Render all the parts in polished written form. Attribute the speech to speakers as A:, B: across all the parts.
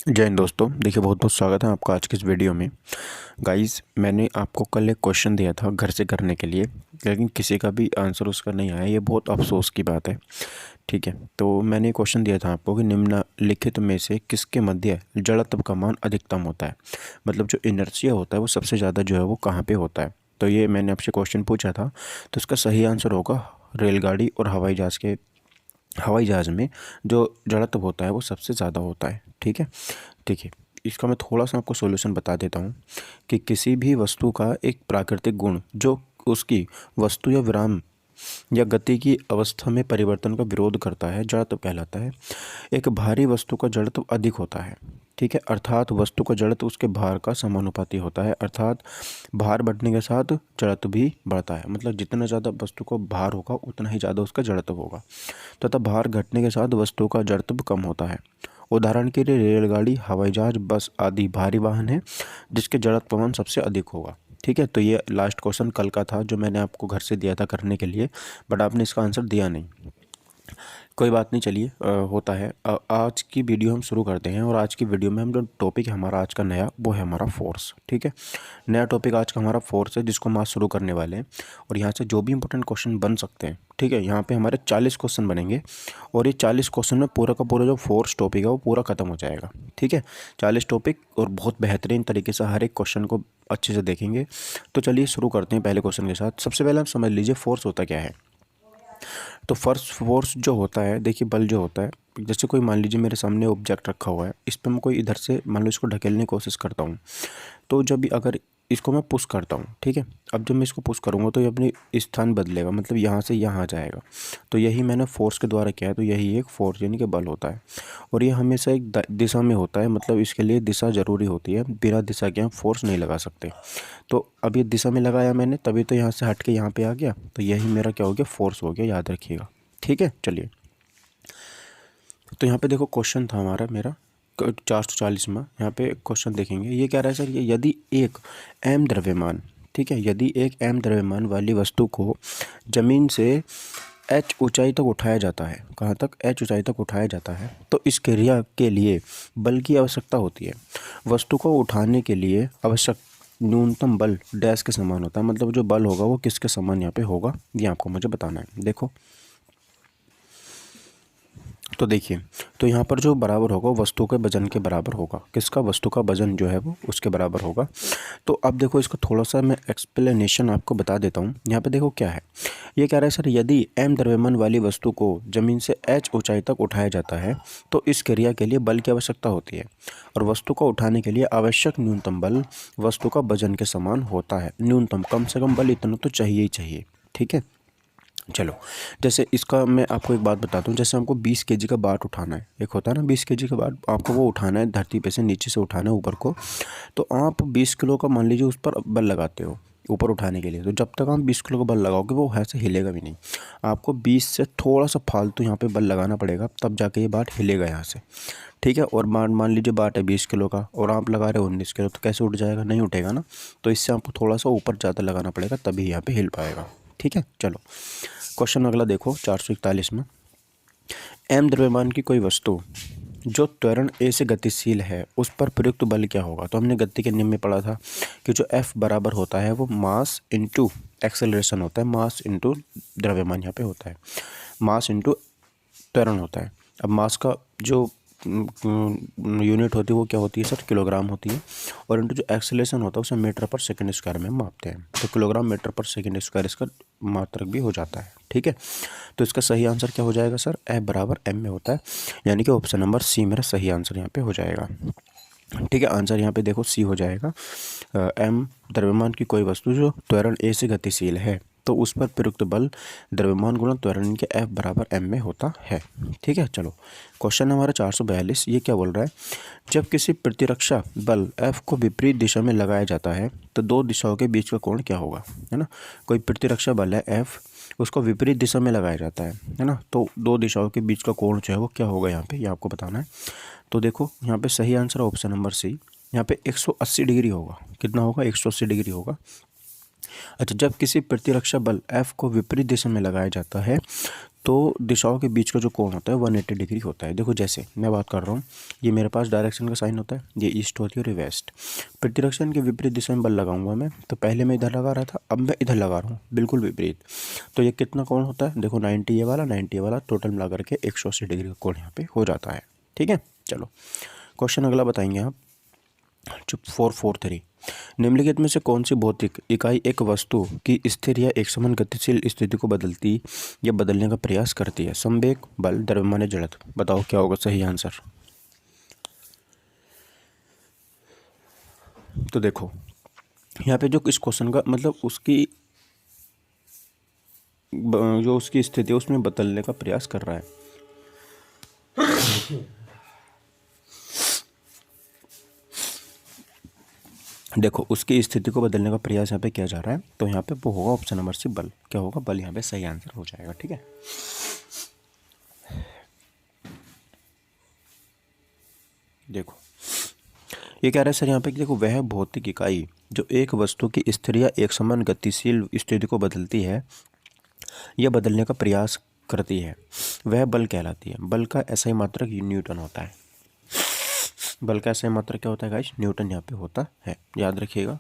A: जय हिंद दोस्तों। देखिए, बहुत बहुत स्वागत है आपका आज के इस वीडियो में। गाइस, मैंने आपको कल एक क्वेश्चन दिया था घर से करने के लिए, लेकिन किसी का भी आंसर उसका नहीं आया। ये बहुत अफसोस की बात है। ठीक है, तो मैंने क्वेश्चन दिया था आपको कि निम्नलिखित में से किसके मध्य जड़त्व का मान अधिकतम होता है। मतलब जो इनर्शिया होता है वो सबसे ज़्यादा जो है वो कहाँ पे होता है। तो ये मैंने आपसे क्वेश्चन पूछा था, तो इसका सही आंसर होगा रेलगाड़ी और हवाई जहाज़ में जो जड़त्व होता है वो सबसे ज़्यादा होता है। ठीक है, देखिए, इसका मैं थोड़ा सा आपको सॉल्यूशन बता देता हूँ कि किसी भी वस्तु का एक प्राकृतिक गुण जो उसकी वस्तु या विराम या गति की अवस्था में परिवर्तन का विरोध करता है, जड़त्व कहलाता है। एक भारी वस्तु का जड़त्व अधिक होता है। ठीक है, अर्थात वस्तु का जड़त्व उसके भार का समानुपाती होता है। अर्थात भार बढ़ने के साथ जड़त्व भी बढ़ता है। मतलब जितना ज़्यादा वस्तु को भार होगा उतना ही ज़्यादा उसका जड़त्व होगा, तथा भार घटने के साथ वस्तु का जड़त्व कम होता है। उदाहरण के लिए रेलगाड़ी, हवाई जहाज, बस आदि भारी वाहन है जिसके जड़त्वमान सबसे अधिक होगा। ठीक है, तो ये लास्ट क्वेश्चन कल का था जो मैंने आपको घर से दिया था करने के लिए, बट आपने इसका आंसर दिया नहीं। कोई बात नहीं, चलिए, होता है। आज की वीडियो हम शुरू करते हैं, और आज की वीडियो में हम जो टॉपिक है हमारा आज का नया, वो है हमारा फोर्स। ठीक है, नया टॉपिक आज का हमारा फोर्स है जिसको हम आज शुरू करने वाले हैं। और यहाँ से जो भी इंपॉर्टेंट क्वेश्चन बन सकते हैं, ठीक है, यहाँ पे हमारे 40 क्वेश्चन बनेंगे, और ये 40 क्वेश्चन में पूरा का पूरा जो फोर्स टॉपिक है वो पूरा खत्म हो जाएगा। ठीक है, 40 टॉपिक और बहुत बेहतरीन तरीके से हर एक क्वेश्चन को अच्छे से देखेंगे। तो चलिए शुरू करते हैं पहले क्वेश्चन के साथ। सबसे पहले आप समझ लीजिए फोर्स होता क्या है। तो फर्स्ट फोर्स जो होता है, देखिए, बल जो होता है, जैसे कोई मान लीजिए मेरे सामने ऑब्जेक्ट रखा हुआ है, इस पर मैं कोई इधर से मान लो इसको ढकेलने की कोशिश करता हूँ, तो जब भी अगर इसको मैं पुश करता हूँ, ठीक है, अब जब मैं इसको पुश करूँगा तो ये अपनी स्थान बदलेगा, मतलब यहाँ से यहाँ आ जाएगा। तो यही मैंने फोर्स के द्वारा किया है। तो यही एक फोर्स यानी कि बल होता है, और ये हमेशा एक दिशा में होता है। मतलब इसके लिए दिशा ज़रूरी होती है, बिना दिशा के हम फोर्स नहीं लगा सकते। तो अब ये दिशा में लगाया मैंने, तभी तो यहाँ से हट के यहाँ पे आ गया। तो यही मेरा क्या हो गया, फोर्स हो गया, याद रखिएगा। ठीक है, चलिए, तो यहाँ पे देखो क्वेश्चन था हमारा, मेरा 440 में। यहाँ पे क्वेश्चन देखेंगे, ये कह रहा है सर, ये यदि एक एम द्रव्यमान, ठीक है, यदि एक एम द्रव्यमान वाली वस्तु को जमीन से एच ऊंचाई तक उठाया जाता है, कहाँ तक, एच ऊंचाई तक उठाया जाता है, तो इस क्रिया के लिए बल की आवश्यकता होती है। वस्तु को उठाने के लिए आवश्यक न्यूनतम बल डैश के समान होता है। मतलब जो बल होगा वो किसके समान यहाँ पे होगा, ये आपको मुझे बताना है। देखो, तो देखिए, तो यहाँ पर जो बराबर होगा वस्तु के वजन के बराबर होगा। किसका, वस्तु का वजन जो है वो उसके बराबर होगा। तो अब देखो, इसको थोड़ा सा मैं एक्सप्लेनेशन आपको बता देता हूँ। यहाँ पे देखो क्या है, ये कह रहा है सर, यदि एम द्रव्यमान वाली वस्तु को जमीन से एच ऊंचाई तक उठाया जाता है तो इस क्रिया के लिए बल की आवश्यकता होती है, और वस्तु को उठाने के लिए आवश्यक न्यूनतम बल वस्तु का वजन के समान होता है। न्यूनतम, कम से कम बल इतना तो चाहिए ही चाहिए। ठीक है, चलो, जैसे इसका मैं आपको एक बात बताता हूँ। जैसे हमको 20 केजी का बाट उठाना है, एक होता है ना 20 केजी का बाट, आपको वो उठाना है धरती पे से, नीचे से उठाना है ऊपर को। तो आप 20 किलो का मान लीजिए उस पर बल लगाते हो ऊपर उठाने के लिए। तो जब तक आप 20 किलो का बल लगाओगे वो ऐसे हिलेगा भी नहीं। आपको 20 से थोड़ा सा फालतू यहाँ पे बल लगाना पड़ेगा, तब जाके ये बाट हिलेगा यहाँ से। ठीक है, और मान लीजिए बाट है 20 किलो का और आप लगा रहे हो 19 किलो, तो कैसे उठ जाएगा, नहीं उठेगा ना। तो इससे आपको थोड़ा सा ऊपर ज़्यादा लगाना पड़ेगा, तभी यहाँ पे हिल पाएगा। ठीक है, चलो, क्वेश्चन अगला देखो 441 में। एम द्रव्यमान की कोई वस्तु जो त्वरण ए से गतिशील है उस पर प्रयुक्त बल क्या होगा। तो हमने गति के नियम में पढ़ा था कि जो एफ बराबर होता है वो मास इंटू एक्सेलरेशन होता है। मास इंटू द्रव्यमान यहाँ पे होता है, मास इंटू त्वरण होता है। अब मास का जो यूनिट होती है वो क्या होती है सर, किलोग्राम होती है, और इनटू जो एक्सेलरेशन होता है उसे मीटर पर सेकंड स्क्वायर में मापते हैं। तो किलोग्राम मीटर पर सेकंड स्क्वायर इसका मात्रक भी हो जाता है। ठीक है, तो इसका सही आंसर क्या हो जाएगा सर, एफ बराबर एम में होता है, यानी कि ऑप्शन नंबर सी मेरा सही आंसर यहाँ पे हो जाएगा। ठीक है, आंसर यहाँ पे देखो सी हो जाएगा। एम द्रव्यमान की कोई वस्तु जो त्वरण ए से गतिशील है तो उस पर प्रयुक्त बल द्रव्यमान गुणा त्वरण के एफ बराबर एम में होता है। ठीक है, चलो, क्वेश्चन हमारा 442। ये क्या बोल रहा है, जब किसी प्रतिरक्षा बल एफ को विपरीत दिशा में लगाया जाता है तो दो दिशाओं के बीच का कोण क्या होगा, है ना। कोई प्रतिरक्षा बल है एफ, उसको विपरीत दिशा में लगाया जाता है ना, तो दो दिशाओं के बीच का कोण जो है वो क्या होगा, यहाँ पे ये आपको बताना है। तो देखो, यहाँ पे सही आंसर ऑप्शन नंबर सी, यहाँ पे 180 डिग्री होगा। कितना होगा, 180 डिग्री होगा। अच्छा, जब किसी प्रतिरक्षा बल F को विपरीत दिशा में लगाया जाता है तो दिशाओं के बीच का जो कोण होता है 180 डिग्री होता है। देखो जैसे मैं बात कर रहा हूँ, ये मेरे पास डायरेक्शन का साइन होता है, ये ईस्ट होती है और ये वेस्ट। प्रतिरक्षण के विपरीत दिशा में बल लगाऊंगा मैं, तो पहले मैं इधर लगा रहा था, अब मैं इधर लगा रहा हूँ, बिल्कुल विपरीत। तो ये कितना कोण होता है, देखो 90 ये वाला 90 ये वाला, टोटल मिला करके 180 डिग्री का कोण यहाँ पे हो जाता है। ठीक है, चलो क्वेश्चन अगला बताएंगे आप। 443, निम्नलिखित में से कौन सी भौतिक इकाई एक वस्तु की स्थिर या एक समान गतिशील स्थिति को बदलती या बदलने का प्रयास करती है? संवेग, बल, द्रव्यमान, जड़त्व। बताओ क्या होगा सही आंसर। तो देखो यहाँ पे जो इस क्वेश्चन का मतलब उसकी जो उसकी स्थिति है उसमें बदलने का प्रयास कर रहा है। देखो उसकी स्थिति को बदलने का प्रयास यहाँ पे किया जा रहा है, तो यहाँ पे वो होगा ऑप्शन नंबर सी, बल। क्या होगा, बल यहाँ पे सही आंसर हो जाएगा। ठीक है, देखो ये कह रहा है सर यहाँ पे कि देखो वह भौतिक इकाई जो एक वस्तु की स्थिर या एक समान गतिशील स्थिति को बदलती है या बदलने का प्रयास करती है वह बल कहलाती है। बल का SI मात्रक न्यूटन होता है। बल का SI मात्रक क्या होता है गाइस, न्यूटन यहाँ पे होता है, याद रखिएगा।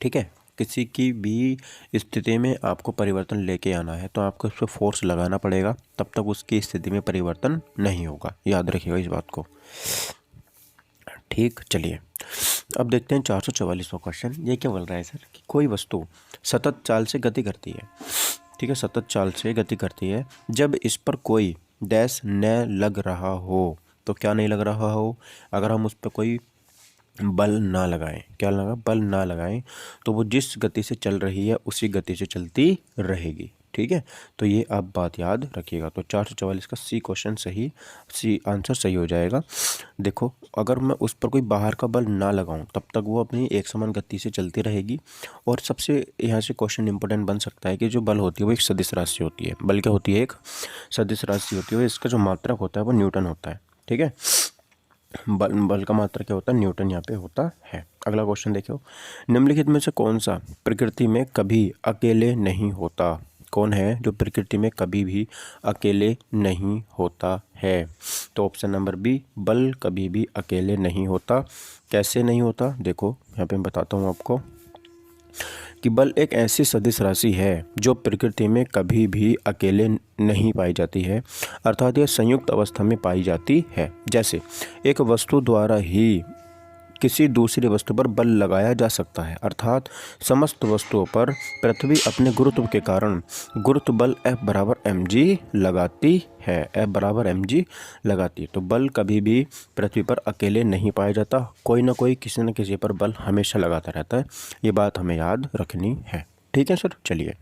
A: ठीक है, किसी की भी स्थिति में आपको परिवर्तन लेके आना है तो आपको उस पर फोर्स लगाना पड़ेगा, तब तक उसकी स्थिति में परिवर्तन नहीं होगा, याद रखिएगा इस बात को। ठीक, चलिए अब देखते हैं 444वां क्वेश्चन। ये क्या बोल रहा है सर कि कोई वस्तु सतत चाल से गति करती है। ठीक है, सतत चाल से गति करती है जब इस पर कोई डैश न लग रहा हो। तो क्या नहीं लग रहा हो, अगर हम उस पर कोई बल ना लगाएं, क्या लगा, बल ना लगाएं, तो वो जिस गति से चल रही है उसी गति से चलती रहेगी। ठीक है, तो ये आप बात याद रखिएगा। तो 444 का सी क्वेश्चन सही, सी आंसर सही हो जाएगा। देखो अगर मैं उस पर कोई बाहर का बल ना लगाऊं तब तक वो अपनी एक समान गति से चलती रहेगी। और सबसे यहाँ से क्वेश्चन इंपॉर्टेंट बन सकता है कि जो बल होती है वो एक सदिश राशि होती है। बल क्या होती है, एक सदिश राशि होती है, इसका जो मात्रक होता है वो न्यूटन होता है। ठीक है, बल का मात्रक क्या होता है, न्यूटन यहाँ पे होता है। अगला क्वेश्चन देखो, निम्नलिखित में से कौन सा प्रकृति में कभी अकेले नहीं होता। कौन है जो प्रकृति में कभी भी अकेले नहीं होता है? तो ऑप्शन नंबर बी, बल कभी भी अकेले नहीं होता। कैसे नहीं होता, देखो यहाँ पे मैं बताता हूँ आपको कि बल एक ऐसी सदिश राशि है जो प्रकृति में कभी भी अकेले नहीं पाई जाती है, अर्थात यह संयुक्त अवस्था में पाई जाती है। जैसे एक वस्तु द्वारा ही किसी दूसरी वस्तु पर बल लगाया जा सकता है, अर्थात समस्त वस्तुओं पर पृथ्वी अपने गुरुत्व के कारण गुरुत्व बल F बराबर mg लगाती है। F बराबर mg लगाती है। तो बल कभी भी पृथ्वी पर अकेले नहीं पाया जाता, कोई ना कोई किसी न किसी पर बल हमेशा लगाता रहता है। ये बात हमें याद रखनी है। ठीक है सर, चलिए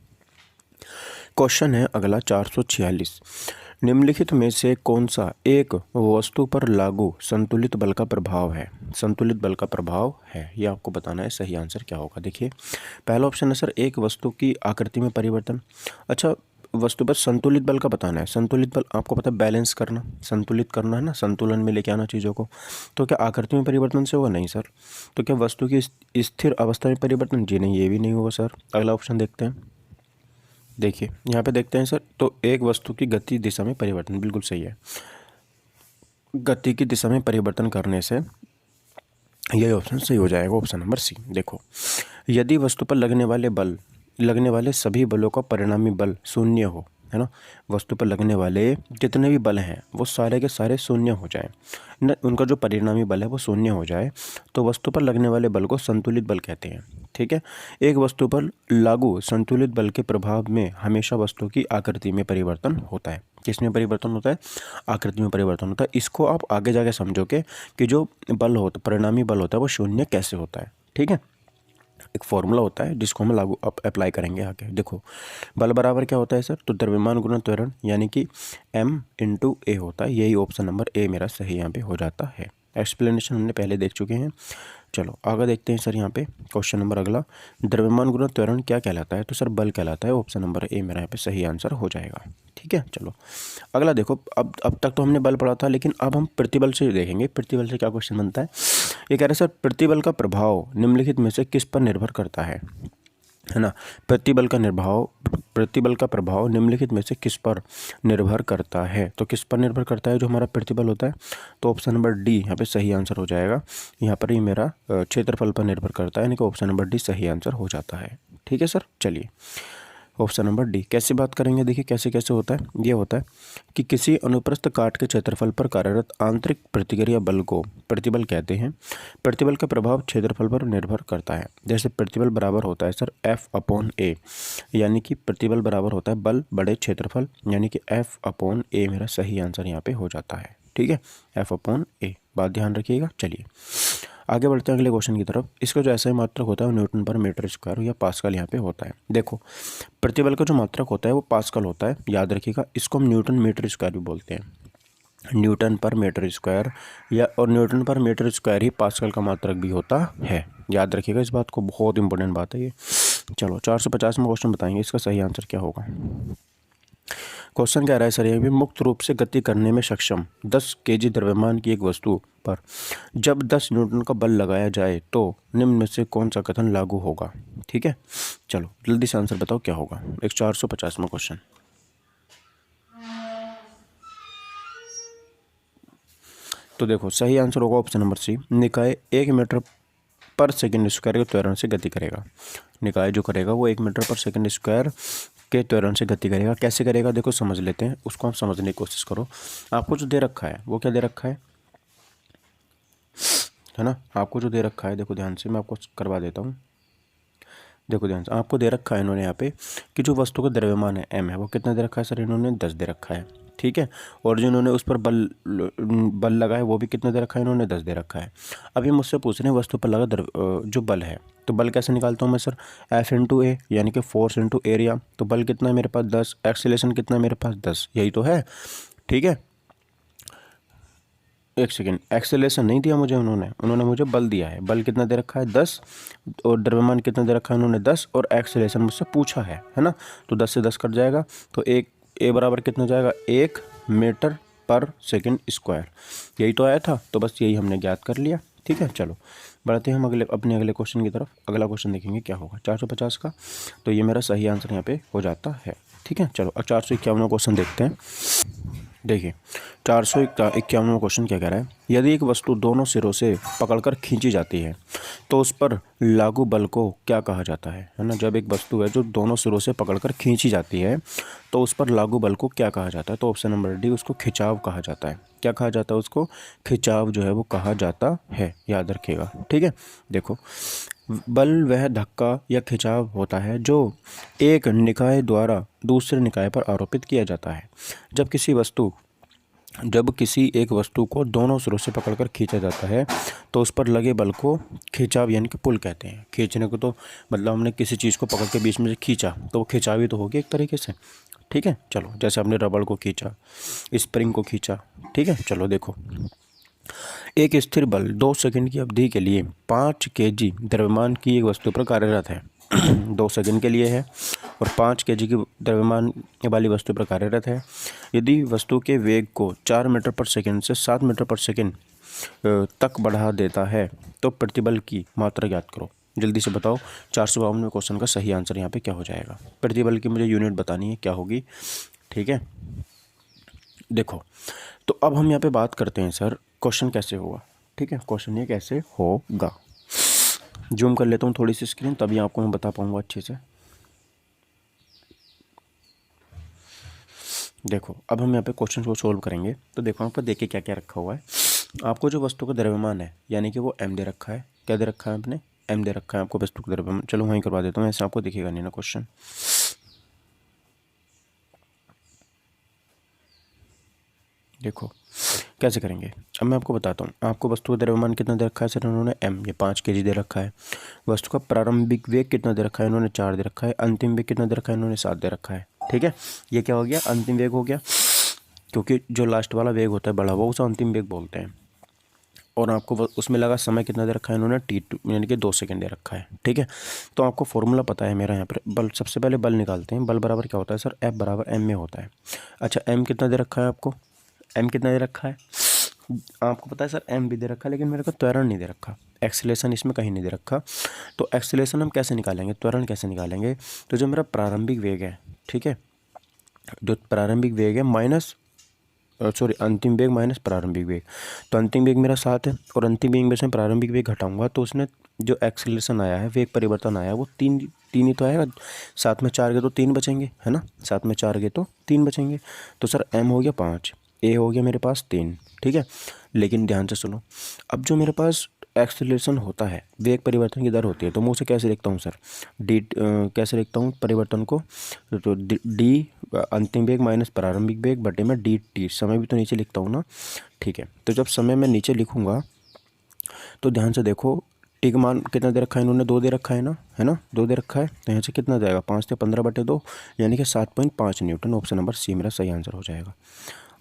A: क्वेश्चन है अगला 446, निम्नलिखित में से कौन सा एक वस्तु पर लागू संतुलित बल का प्रभाव है? संतुलित बल का प्रभाव है, ये आपको बताना है। सही आंसर क्या होगा, देखिए पहला ऑप्शन है सर एक वस्तु की आकृति में परिवर्तन। अच्छा, वस्तु पर संतुलित बल का बताना है। संतुलित बल आपको पता है बैलेंस करना, संतुलित करना है ना, संतुलन में लेके आना चीज़ों को। तो क्या आकृति में परिवर्तन से होगा? नहीं सर। तो क्या वस्तु की स्थिर अवस्था में परिवर्तन? जी नहीं, ये भी नहीं होगा सर। अगला ऑप्शन देखते हैं, देखिए यहाँ पे देखते हैं सर, तो एक वस्तु की गति दिशा में परिवर्तन, बिल्कुल सही है। गति की दिशा में परिवर्तन करने से यही ऑप्शन सही हो जाएगा, ऑप्शन नंबर सी। देखो यदि वस्तु पर लगने वाले सभी बलों का परिणामी बल शून्य हो, है ना, वस्तु पर लगने वाले जितने भी बल हैं वो सारे के सारे शून्य हो जाए न, उनका जो परिणामी बल है वो शून्य हो जाए, तो वस्तु पर लगने वाले बल को संतुलित बल कहते हैं। ठीक है, एक वस्तु पर लागू संतुलित बल के प्रभाव में हमेशा वस्तु की आकृति में परिवर्तन होता है। किसमें परिवर्तन होता है? आकृति में परिवर्तन होता है। इसको आप आगे जाके समझोगे कि जो बल होता परिणामी बल होता है वो शून्य कैसे होता है। ठीक है, एक फॉर्मूला होता है जिसको हम लागू अप्लाई करेंगे आगे। देखो बल बराबर क्या होता है सर, तो द्रव्यमान गुणा त्वरण, यानी कि m/a होता है। यही ऑप्शन नंबर ए मेरा सही यहाँ पे हो जाता है। एक्सप्लेनेशन हमने पहले देख चुके हैं। चलो आगे देखते हैं सर, यहाँ पे क्वेश्चन नंबर अगला, द्रव्यमान गुणा त्वरण क्या कहलाता है? तो सर बल कहलाता है। ऑप्शन नंबर ए मेरा यहाँ पे सही आंसर हो जाएगा। ठीक है, चलो अगला देखो, अब तक तो हमने बल पढ़ा था, लेकिन अब हम प्रतिबल से देखेंगे। प्रतिबल से क्या क्वेश्चन बनता है, ये कह रहे हैं सर प्रतिबल का प्रभाव निम्नलिखित में से किस पर निर्भर करता है? है ना। प्रतिबल का प्रभाव निम्नलिखित में से किस पर निर्भर करता है? तो किस पर निर्भर करता है जो हमारा प्रतिबल होता है? तो ऑप्शन नंबर डी यहाँ पे सही आंसर हो जाएगा। यहाँ पर ही मेरा क्षेत्रफल पर निर्भर करता है, यानी कि ऑप्शन नंबर डी सही आंसर हो जाता है। ठीक है सर, चलिए ऑप्शन नंबर डी। कैसे बात करेंगे, देखिए कैसे कैसे होता है। ये होता है कि किसी अनुप्रस्थ काट के क्षेत्रफल पर कार्यरत आंतरिक प्रतिक्रिया बल को प्रतिबल कहते हैं। प्रतिबल का प्रभाव क्षेत्रफल पर निर्भर करता है। जैसे प्रतिबल बराबर होता है सर F/A, यानी कि प्रतिबल बराबर होता है बल बड़े क्षेत्रफल, यानी कि F/A मेरा सही आंसर यहाँ पे हो जाता है। ठीक है, F/A, बात ध्यान रखिएगा। चलिए आगे बढ़ते हैं अगले क्वेश्चन की तरफ। इसका जो ऐसा मात्रक होता है वो न्यूटन पर मीटर स्क्वायर या पास्कल यहाँ पे होता है। देखो प्रतिबल का जो मात्रक होता है वो पास्कल होता है, याद रखिएगा। इसको हम न्यूटन मीटर स्क्वायर भी बोलते हैं, न्यूटन पर मीटर स्क्वायर, या और न्यूटन पर मीटर स्क्वायर ही पास्कल का मात्रक भी होता है, याद रखिएगा इस बात को, बहुत इंपॉर्टेंट बात है ये। चलो 450 में क्वेश्चन बताएंगे, इसका सही आंसर क्या होगा। क्वेश्चन कह रहा है सर ये भी, मुक्त रूप से गति करने में सक्षम 10 kg द्रव्यमान की एक वस्तु पर जब 10 न्यूटन का बल लगाया जाए तो निम्न में से कौन सा कथन लागू होगा। ठीक है, चलो जल्दी से आंसर बताओ क्या होगा। एक 450वां क्वेश्चन। तो देखो सही आंसर होगा ऑप्शन नंबर सी, निकाय 1 मीटर पर सेकंड स्क्वायर के त्वरण से गति करेगा। निकाय जो करेगा वो 1 मीटर पर सेकंड स्क्वायर के त्वरण से गति करेगा। कैसे करेगा देखो समझ लेते हैं, उसको आप समझने की कोशिश करो। आपको जो दे रखा है वो क्या दे रखा है ना, आपको जो दे रखा है देखो ध्यान से, मैं आपको करवा देता हूँ। देखो ध्यान से, आपको दे रखा है इन्होंने यहाँ पे कि जो वस्तु का द्रव्यमान है m है वो कितना दे रखा है सर, इन्होंने 10 दे रखा है। ठीक है, और जो इन्होंने उस पर बल लगाया वो भी कितना दे रखा है, इन्होंने 10 दे रखा है। अभी मुझसे पूछ रहे हैं वस्तु पर लगा जो बल है, तो बल कैसे निकालता हूँ मैं सर, F/A यानी कि फोर्स इंटू एरिया। तो बल कितना है मेरे पास 10, एक्सीलरेशन कितना है मेरे पास 10, यही तो है। ठीक है, एक सेकेंड, एक्सेलरेशन नहीं दिया मुझे उन्होंने मुझे बल दिया है। बल कितना दे रखा है 10, और द्रव्यमान कितना दे रखा है उन्होंने 10, और एक्सेलरेशन मुझसे पूछा है ना। तो 10 से 10 कट जाएगा, तो एक ए बराबर कितना जाएगा, 1 मीटर पर सेकंड स्क्वायर, यही तो आया था। तो बस यही हमने ज्ञात कर लिया। ठीक है, चलो बढ़ते हैं हम अगले क्वेश्चन की तरफ। अगला क्वेश्चन देखेंगे क्या होगा 450 का। तो ये मेरा सही आंसर यहाँ पे हो जाता है। ठीक है, चलो अब 451वां क्वेश्चन देखते हैं। देखिए 451वां क्वेश्चन क्या कह रहा है, यदि एक वस्तु दोनों सिरों से पकड़कर खींची जाती है तो उस पर लागू बल को क्या कहा जाता है ना। जब एक वस्तु है जो दोनों सिरों से पकड़कर खींची जाती है तो उस पर लागू बल को क्या कहा जाता है। तो ऑप्शन नंबर डी, उसको खिंचाव कहा जाता है। क्या कहा जाता है, उसको खिंचाव जो है वो कहा जाता है, याद रखिएगा। ठीक है, देखो बल वह धक्का या खिंचाव होता है जो एक निकाय द्वारा दूसरे निकाय पर आरोपित किया जाता है। जब किसी एक वस्तु को दोनों सिरों से पकड़कर खींचा जाता है तो उस पर लगे बल को खिंचाव यानी कि पुल कहते हैं। खींचने को तो मतलब हमने किसी चीज़ को पकड़ के बीच में से खींचा तो वो खिंचाव ही तो होगी एक तरीके से। ठीक है, चलो जैसे हमने रबड़ को खींचा, स्प्रिंग को खींचा। ठीक है, चलो देखो एक स्थिर बल 2 सेकंड की अवधि के लिए 5 kg द्रव्यमान की एक वस्तु पर कार्यरत है। 2 सेकंड के लिए है और 5 kg की द्रव्यमान वाली वस्तु पर कार्यरत है। यदि वस्तु के वेग को 4 मीटर पर सेकंड से 7 मीटर पर सेकंड तक बढ़ा देता है तो प्रतिबल की मात्रा ज्ञात करो। जल्दी से बताओ 452वें क्वेश्चन का सही आंसर यहाँ पे क्या हो जाएगा। प्रतिबल की मुझे यूनिट बतानी है क्या होगी। ठीक है, देखो तो अब हम यहाँ पे बात करते हैं सर क्वेश्चन कैसे होगा। ठीक है, क्वेश्चन ये कैसे होगा, जूम कर लेता हूँ थोड़ी सी स्क्रीन, तभी आपको मैं बता पाऊँगा अच्छे से। देखो अब हम यहाँ पे क्वेश्चन को सोल्व करेंगे। तो देखो आपको देखिए क्या क्या रखा हुआ है। आपको जो वस्तु का द्रव्यमान है यानी कि वो m दे रखा है। क्या दे रखा है आपने, m दे रखा है आपको वस्तु का द्रव्यमान। चलो वहीं करवा देता हूँ, ऐसे आपको दिखेगा नहीं ना क्वेश्चन। देखो कैसे करेंगे, अब मैं आपको बताता हूँ। आपको वस्तु का द्रव्यमान कितना दे रखा है सर, उन्होंने m, ये 5 kg दे रखा है। वस्तु का प्रारंभिक वेग कितना दे रखा है, इन्होंने 4 दे रखा है। अंतिम वेग कितना दे रखा है, इन्होंने 7 दे रखा है। ठीक है, ये क्या हो गया, अंतिम वेग हो गया, क्योंकि जो लास्ट वाला वेग होता है बढ़ा हुआ उसे अंतिम वेग बोलते हैं। और आपको उसमें लगा समय कितना दे रखा है, इन्होंने t2 यानी कि 2 सेकंड दे रखा है। ठीक है, तो आपको फॉर्मूला पता है मेरा यहाँ पर बल। सबसे पहले बल निकालते हैं। बल बराबर क्या होता है सर, F बराबर m में होता है। अच्छा m कितना दे रखा है आपको, m कितना दे रखा है आपको पता है सर, m भी दे रखा है लेकिन मेरे को त्वरण नहीं दे रखा। एक्सेलरेशन इसमें कहीं नहीं दे रखा। तो एक्सेलरेशन हम कैसे निकालेंगे, त्वरण कैसे निकालेंगे, तो जो मेरा प्रारंभिक वेग है, ठीक है, जो प्रारंभिक वेग है माइनस अंतिम वेग माइनस प्रारंभिक वेग, तो अंतिम वेग मेरा 7 है और अंतिम वेग में से प्रारंभिक वेग घटाऊंगा तो उसने जो एक्सेलरेशन आया है, वेग परिवर्तन आया है, वो तीन ही तो आएगा। 7 में 4 गए तो 3 बचेंगे, है ना, 7 में 4 गए तो 3 बचेंगे। तो सर m हो गया 5, a हो गया मेरे पास 3, ठीक है। लेकिन ध्यान से सुनो, अब जो मेरे पास एक्सेलरेशन होता है, वेग परिवर्तन की दर होती है, तो मैं उसे कैसे लिखता हूँ सर, कैसे लिखता हूँ परिवर्तन को, तो डी अंतिम वेग माइनस प्रारंभिक वेग बटे में डी टी, समय भी तो नीचे लिखता हूँ ना, ठीक है। तो जब समय मैं नीचे लिखूँगा तो ध्यान से देखो, टी का मान कितना दे रखा है इन्होंने, 2 दे रखा है ना, है ना, 2 दे रखा है, तो यहाँ से कितना जाएगा, 5 से 15 बटे 2 यानी कि 7.5 न्यूटन। ऑप्शन नंबर सी मेरा सही आंसर हो जाएगा।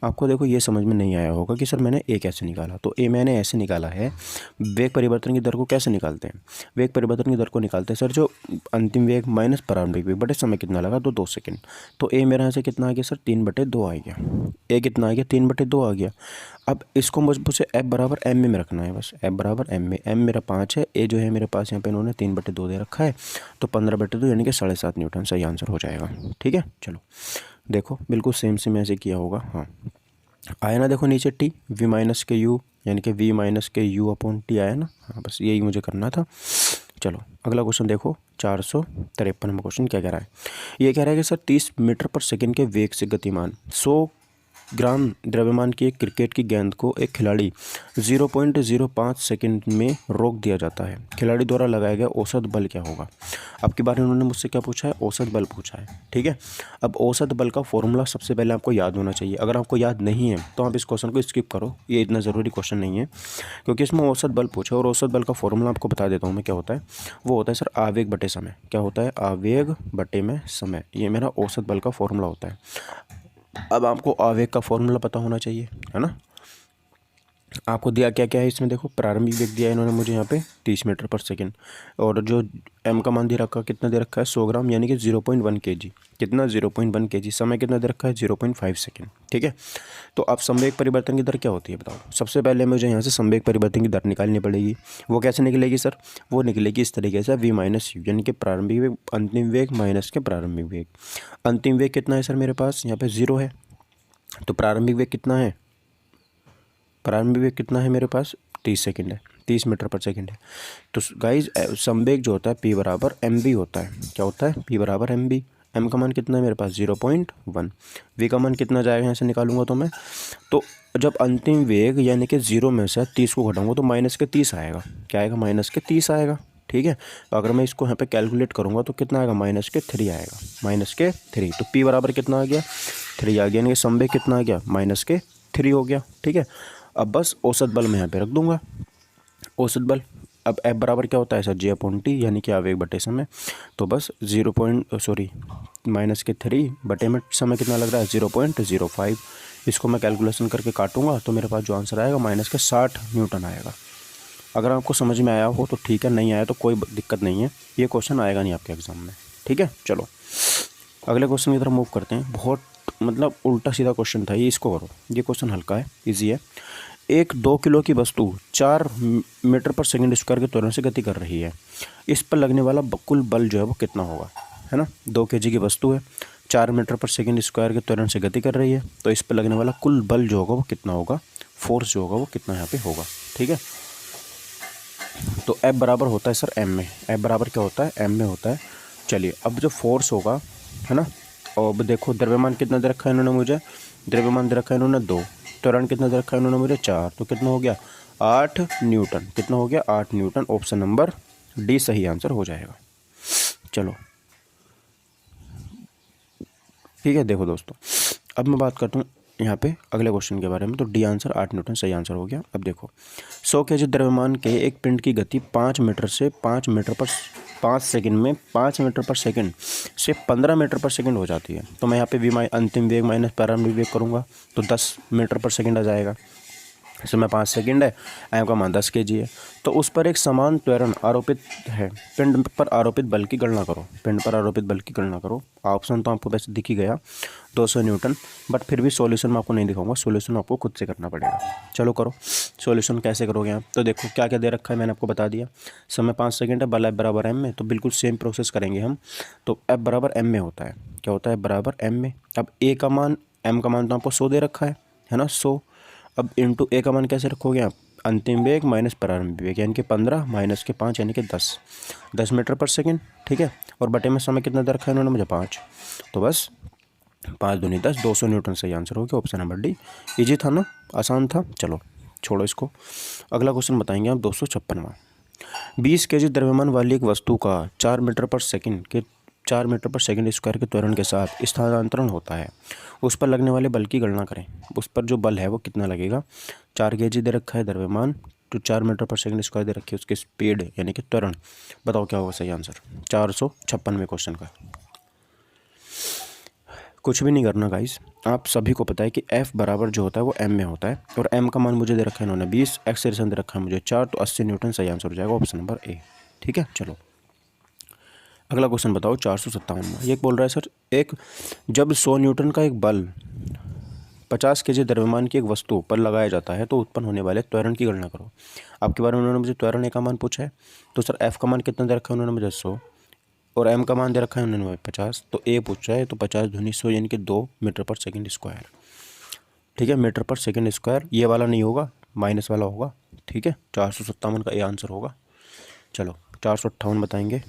A: आपको देखो ये समझ में नहीं आया होगा कि सर मैंने ए कैसे निकाला, तो ए मैंने ऐसे निकाला है। वेग परिवर्तन की दर को कैसे निकालते हैं, वेग परिवर्तन की दर को निकालते हैं सर, जो अंतिम वेग माइनस प्रारंभिक वेग बटे समय कितना लगा, तो 2 सेकंड। तो ए मेरे यहाँ से कितना आ गया सर, 3/2 आ गया। ए कितना आ गया, 3/2 आ गया। अब इसको मुझे एफ बराबर एम में रखना है, बस एफ बराबर एम में। एम मेरा 5 है, ए जो है मेरे पास यहाँ पे इन्होंने 3/2 दे रखा है, तो 15/2 यानी कि 7.5 न्यूटन सही आंसर हो जाएगा, ठीक है। चलो देखो बिल्कुल सेम ऐसे किया होगा, हाँ आया ना, देखो नीचे टी वी माइनस के यू यानी कि वी माइनस के यू अपॉन टी आया ना, हाँ बस यही मुझे करना था। चलो अगला क्वेश्चन देखो, 453 में क्वेश्चन क्या कह रहा है, ये कह रहा है कि सर 30 मीटर पर सेकंड के वेग से गतिमान 100 ग्राम द्रव्यमान की एक क्रिकेट की गेंद को एक खिलाड़ी 0.05 सेकंड में रोक दिया जाता है, खिलाड़ी द्वारा लगाया गया औसत बल क्या होगा। अब की बार इन्होंने मुझसे क्या पूछा है, औसत बल पूछा है, ठीक है। अब औसत बल का फॉर्मूला सबसे पहले आपको याद होना चाहिए। अगर आपको याद नहीं है तो आप इस क्वेश्चन को स्किप करो, ये इतना ज़रूरी क्वेश्चन नहीं है, क्योंकि इसमें औसत बल पूछा है। और औसत बल का फॉर्मूला आपको बता देता हूँ मैं क्या होता है, वो होता है सर आवेग बटे समय। क्या होता है, आवेग बटे में समय, ये मेरा औसत बल का फॉर्मूला होता है। अब आपको आवेग का फॉर्मूला पता होना चाहिए, है ना। आपको दिया क्या क्या है इसमें, देखो प्रारंभिक वेग दिया है इन्होंने मुझे यहाँ पे 30 मीटर पर सेकंड, और जो m का मान दे रखा, कितना दे रखा है 100 ग्राम यानी कि 0.1 kg, कितना 0.1 kg, समय कितना दे रखा है 0.5 सेकंड, ठीक है। तो अब संवेग परिवर्तन की दर क्या होती है बताओ। सबसे पहले मुझे यहाँ से संवेग परिवर्तन की दर निकालनी पड़ेगी। वो कैसे निकलेगी सर, वो निकलेगी इस तरीके से, v माइनस यू यानी कि प्रारंभिक वेग अंतिम वेग माइनस के प्रारंभिक वेग। अंतिम वेग कितना है सर मेरे पास, यहाँ पे 0 है, तो प्रारंभिक वेग कितना है, प्रारंभिक वेग कितना है मेरे पास 30 सेकंड है, 30 मीटर पर सेकंड है। तो गाइज संवेग जो होता है p बराबर mv होता है। क्या होता है, p बराबर mv। m का मान कितना है मेरे पास 0.1, v का मान कितना जाएगा यहाँ से निकालूंगा तो मैं, तो जब अंतिम वेग यानी कि 0 में से 30 को घटाऊंगा तो माइनस के 30 आएगा। क्या आएगा, माइनस के 30 आएगा, ठीक है। तो अगर मैं इसको यहाँ पे कैलकुलेट करूँगा तो कितना आएगा, माइनस के 3 आएगा, माइनस के 3। तो p बराबर कितना आ गया, 3 आ गया, यानी कि संवेग कितना आ गया, माइनस के 3 हो गया, ठीक है। अब बस औसत बल मैं यहाँ पे रख दूंगा, औसत बल। अब F बराबर क्या होता है सर, G अपॉन टी यानी कि आवेग बटे समय। तो बस माइनस के 3 बटे में समय कितना लग रहा है 0.05। इसको मैं कैलकुलेशन करके काटूंगा तो मेरे पास जो आंसर आएगा माइनस के 60 न्यूटन आएगा। अगर आपको समझ में आया हो तो ठीक है, नहीं आया तो कोई दिक्कत नहीं है, ये क्वेश्चन आएगा नहीं आपके एग्जाम में, ठीक है। चलो अगले क्वेश्चन की तरफ मूव करते हैं। बहुत मतलब उल्टा सीधा क्वेश्चन था ये, इसको करो, ये क्वेश्चन हल्का है, इजी है। एक 2 किलो की वस्तु 4 मीटर पर सेकंड स्क्वायर के त्वरण से गति कर रही है, इस पर लगने वाला कुल बल जो है वो कितना होगा, है ना। 2 kg की वस्तु है, 4 मीटर पर सेकंड स्क्वायर के त्वरण से गति कर रही है, तो इस पर लगने वाला कुल बल जो होगा वो कितना होगा, फोर्स जो होगा वो कितना यहाँ पे होगा, ठीक है। तो F बराबर होता है सर m में, F बराबर क्या होता है, m में होता है। चलिए अब जो फोर्स होगा, है ना, और अब देखो द्रव्यमान कितना दे रखा है इन्होंने मुझे, द्रव्यमान दे रखा है इन्होंने 2, त्वरण कितना दे रखा है इन्होंने मुझे 4, तो कितना हो गया 8 न्यूटन, कितना हो गया 8 न्यूटन। ऑप्शन नंबर डी सही आंसर हो जाएगा। चलो ठीक है, देखो दोस्तों अब मैं बात करता हूँ यहाँ पे अगले क्वेश्चन के बारे में। तो डी आंसर 8 न्यूटन सही आंसर हो गया। अब देखो 100 kg द्रव्यमान के एक पिंड की गति 5 मीटर से 5 मीटर पर 5 सेकंड में 5 मीटर पर सेकंड से 15 मीटर पर सेकंड हो जाती है। तो मैं यहाँ पे अंतिम वेग माइनस प्रारंभिक वेग करूँगा तो 10 मीटर पर सेकंड आ जाएगा। समय 5 सेकंड है, एम का मान 10 kg है। तो उस पर एक समान त्वरण आरोपित है, पिंड पर आरोपित बल की गणना करो, पिंड पर आरोपित बल की गणना करो। ऑप्शन तो आपको वैसे दिख ही गया 200 न्यूटन, बट फिर भी सॉल्यूशन मैं आपको नहीं दिखाऊंगा, सॉल्यूशन आपको खुद से करना पड़ेगा। चलो करो। सॉल्यूशन कैसे करोगे आप? तो देखो क्या क्या दे रखा है, मैंने आपको बता दिया। समय 5 सेकंड है, बल F बराबर m में, तो बिल्कुल सेम प्रोसेस करेंगे हम। तो F बराबर m में होता है, क्या होता है, बराबर m में। अब a का मान, m का मान तो आपको 100 दे रखा है ना, 100। अब इंटू a का मान कैसे रखोगे आप, अंतिम वेग माइनस प्रारंभिक वेग, यानी कि 15 माइनस के 5 यानी कि 10 मीटर पर सेकेंड, ठीक है। और बटे में समय कितना दे रखा है इन्होंने मुझे, 5। तो बस 5 दूनी 10, 200 न्यूटन सही आंसर हो गया, ऑप्शन नंबर डी। इजी था ना, आसान था। चलो छोड़ो इसको, अगला क्वेश्चन बताएंगे आप 256वां। 20 kg द्रव्यमान वाली एक वस्तु का 4 मीटर पर सेकंड स्क्वायर के त्वरण के साथ स्थानांतरण होता है, उस पर लगने वाले बल की गणना करें। उस पर जो बल है वो कितना लगेगा। 4 kg दे रखा है द्रव्यमान, तो 4 मीटर पर सेकंड स्क्वायर दे रखी है उसकी स्पीड यानी कि त्वरण। बताओ क्या होगा सही आंसर 456वें क्वेश्चन का। कुछ भी नहीं करना गाइस, आप सभी को पता है कि F बराबर जो होता है वो m में होता है, और m का मान मुझे दे रखा है इन्होंने 20, एक्सेलरेशन दे रखा है मुझे 4, तो 80 न्यूटन सही आंसर हो जाएगा, ऑप्शन नंबर ए। ठीक है, चलो अगला क्वेश्चन बताओ 457 में। ये बोल रहा है सर, एक जब 100 न्यूटन का एक बल 50 kg द्रव्यमान की एक वस्तु पर लगाया जाता है तो उत्पन्न होने वाले त्वरण की गणना करो। आपके बारे में उन्होंने मुझे त्वरण का मान पूछा है, तो सर F का मान कितना दे रखा है उन्होंने मुझे 100, और m का मान दे रखा है उन्होंने 50, तो a पूछ रहा है, तो 50 दूनी 100 यानी कि 2 मीटर पर सेकंड स्क्वायर। ठीक है, मीटर पर सेकंड स्क्वायर, ये वाला नहीं होगा, माइनस वाला होगा। ठीक है, 457 का ये आंसर होगा। चलो 458 बताएंगे।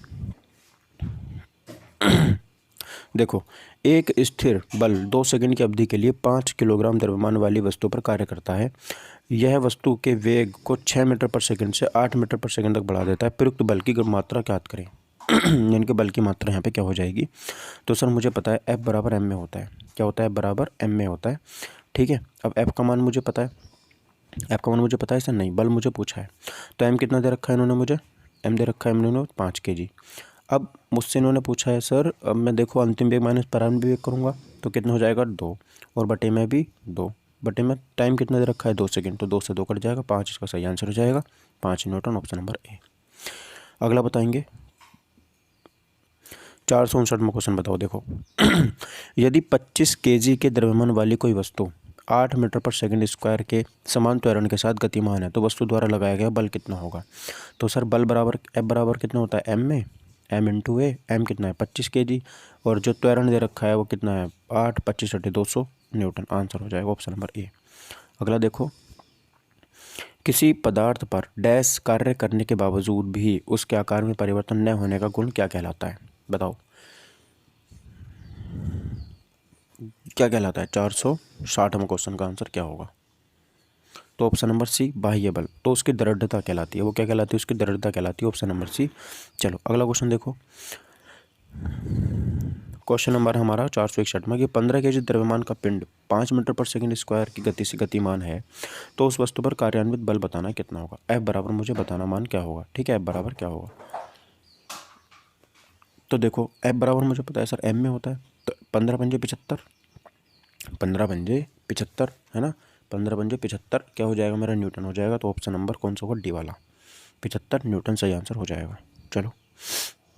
A: देखो, एक स्थिर बल 2 सेकंड की अवधि के लिए 5 किलोग्राम द्रव्यमान वाली वस्तु पर कार्य करता है। यह वस्तु के वेग को 6 मीटर पर सेकंड से 8 मीटर पर सेकंड तक बढ़ा देता है। प्रयुक्त बल की मात्रा ज्ञात करें। यानी कि बल की मात्रा यहाँ पे क्या हो जाएगी। तो सर मुझे पता है F बराबर m में होता है, क्या होता है, F बराबर m में होता है। ठीक है, अब F का मान मुझे पता है, F का मान मुझे पता है सर, नहीं, बल मुझे पूछा है। तो m कितना दे रखा है इन्होंने मुझे, m दे रखा है इन्होंने 5 kg। अब मुझसे इन्होंने पूछा है सर, अब मैं देखो अंतिम वेग माइनस प्रारंभिक वेग करूँगा तो कितना हो जाएगा 2, और बटे में भी 2, बटे में टाइम कितना दे रखा है 2 सेकंड, तो 2 से 2 कट जाएगा, 5 इसका सही आंसर हो जाएगा, 5 न्यूटन, ऑप्शन नंबर ए। अगला बताएंगे 459 में क्वेश्चन बताओ। देखो यदि 25 kg के द्रव्यमान वाली कोई वस्तु 8 मीटर पर सेकंड स्क्वायर के समान त्वरण के साथ गतिमान है तो वस्तु द्वारा लगाया गया बल कितना होगा। तो सर बल बराबर F बराबर कितना होता है m में, m इंटू ए, m कितना है 25 kg, और जो त्वरण दे रखा है वो कितना है 8, 25 × 200 न्यूटन, आंसर हो जाएगा ऑप्शन नंबर ए। अगला देखो, किसी पदार्थ पर डैश कार्य करने के बावजूद भी उसके आकार में परिवर्तन न होने का गुण क्या कहलाता है। बताओ क्या कहलाता है। 460वें क्वेश्चन का आंसर क्या होगा। तो ऑप्शन नंबर सी, बाह्य बल। तो उसकी दृढ़ता कहलाती है, वो क्या कहलाती है, उसकी दृढ़ता कहलाती है, ऑप्शन नंबर सी। चलो अगला क्वेश्चन देखो, क्वेश्चन नंबर हमारा 461 में कि 15 kg द्रव्यमान का पिंड 5 मीटर पर सेकंड स्क्वायर की गति से गतिमान है तो उस वस्तु पर कार्यान्वित बल बताना कितना होगा। F बराबर मुझे बताना मान क्या होगा। ठीक है, F बराबर क्या होगा। तो देखो F बराबर मुझे पता है सर m में होता है, तो 15 पंजे 75, 15 पंजे 75 है ना, 15 पंजे 75 क्या हो जाएगा मेरा, न्यूटन हो जाएगा। तो ऑप्शन नंबर कौन सा होगा, डी वाला, 75 न्यूटन सही आंसर हो जाएगा। चलो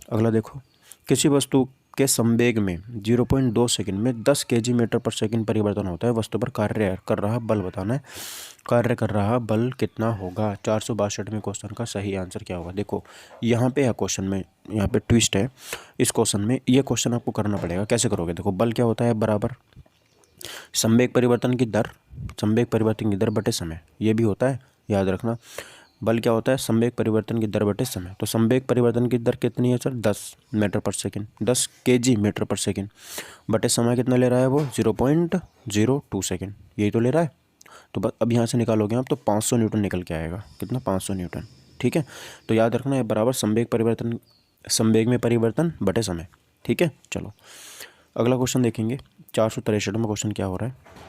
A: अगला देखो, किसी वस्तु के संवेग में 0.2 सेकंड में 10 kg मीटर पर सेकंड परिवर्तन होता है, वस्तु पर कार्य कर रहा बल बताना है। कार्य कर रहा बल कितना होगा। 462वें क्वेश्चन का सही आंसर क्या होगा। देखो यहाँ पे है क्वेश्चन में, यहाँ पे ट्विस्ट है इस क्वेश्चन में, ये क्वेश्चन आपको करना पड़ेगा। कैसे करोगे, देखो बल क्या होता है बराबर संवेग परिवर्तन की दर, संवेग परिवर्तन की दर बटे समय, ये भी होता है याद रखना। बल क्या होता है, संवेग परिवर्तन की दर बटे समय। तो संवेग परिवर्तन की दर कितनी है सर, 10 मीटर पर सेकंड, 10 kg मीटर पर सेकंड, बटे समय कितना ले रहा है वो 0.02 सेकंड, यही तो ले रहा है। तो बस अब यहाँ से निकालोगे आप तो 500 न्यूटन निकल के आएगा, कितना 500 न्यूटन। ठीक है, तो याद रखना है बराबर संवेग परिवर्तन, संवेग में परिवर्तन बटे समय। ठीक है, चलो अगला क्वेश्चन देखेंगे 463 में क्वेश्चन क्या हो रहा है।